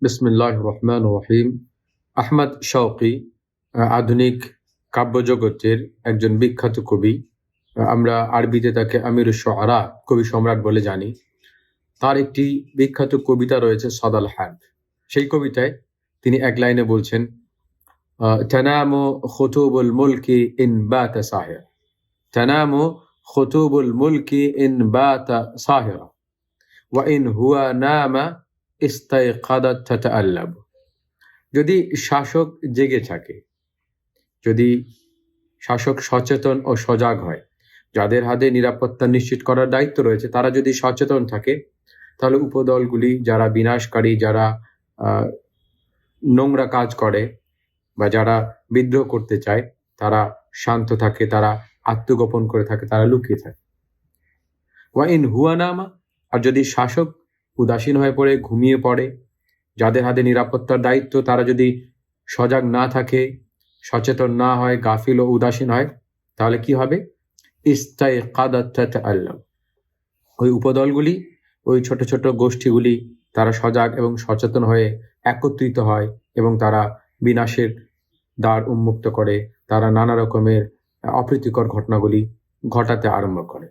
বিসমিল্লাহির রহমানির রহিম। আহমদ শওকী আধুনিক কাব্যজগতের একজন বিখ্যাত কবি। আমরা আরবিতে তাকে আমিরুশ শুআরা, কবি সম্রাট বলে জানি। তার একটি বিখ্যাত কবিতা রয়েছে সাদাল হাব। সেই কবিতায় তিনি এক লাইনে বলছেন, তানামু খুতুবুল মুলকি ইন বাতা সাহিরা, তানামু খুতুবুল মুলকি ইন বাতা সাহিরা ওয়া ইন হুয়া নামা ইস্তাইকাদাত তাতাআল্লাব। যদি শাসক জেগে থাকে, যদি শাসক সচেতন ও সজাগ হয়, যাদের হাতে নিরাপত্তা নিশ্চিত করার দায়িত্ব রয়েছে, তারা যদি সচেতন থাকে, তাহলে উপদলগুলি যারা বিনাশকারী, যারা নোংরা কাজ করে বা যারা বিদ্রোহ করতে চায়, তারা শান্ত থাকে, তারা আত্মগোপন করে থাকে, তারা লুকিয়ে থাকে। ওয়া ইন হুয়া নামা, আর যদি শাসক উদাসীন হয়ে পড়ে, ঘুমিয়ে পড়ে, যাদের হাতে নিরাপত্তার দায়িত্ব তারা যদি সজাগ না থাকে, সচেতন না হয়, গাফিল ও উদাসীন হয়, তাহলে কি হবে? ইস্তাইকাদাত তাতাআল্লাব। ওই উপদলগুলি, ওই ছোট ছোট গোষ্ঠীগুলি, তারা সজাগ এবং সচেতন হয়ে একত্রিত হয় এবং তারা বিনাশের দ্বার উন্মুক্ত করে, তারা নানা রকমের অপ্রীতিকর ঘটনাগুলি ঘটাতে আরম্ভ করে।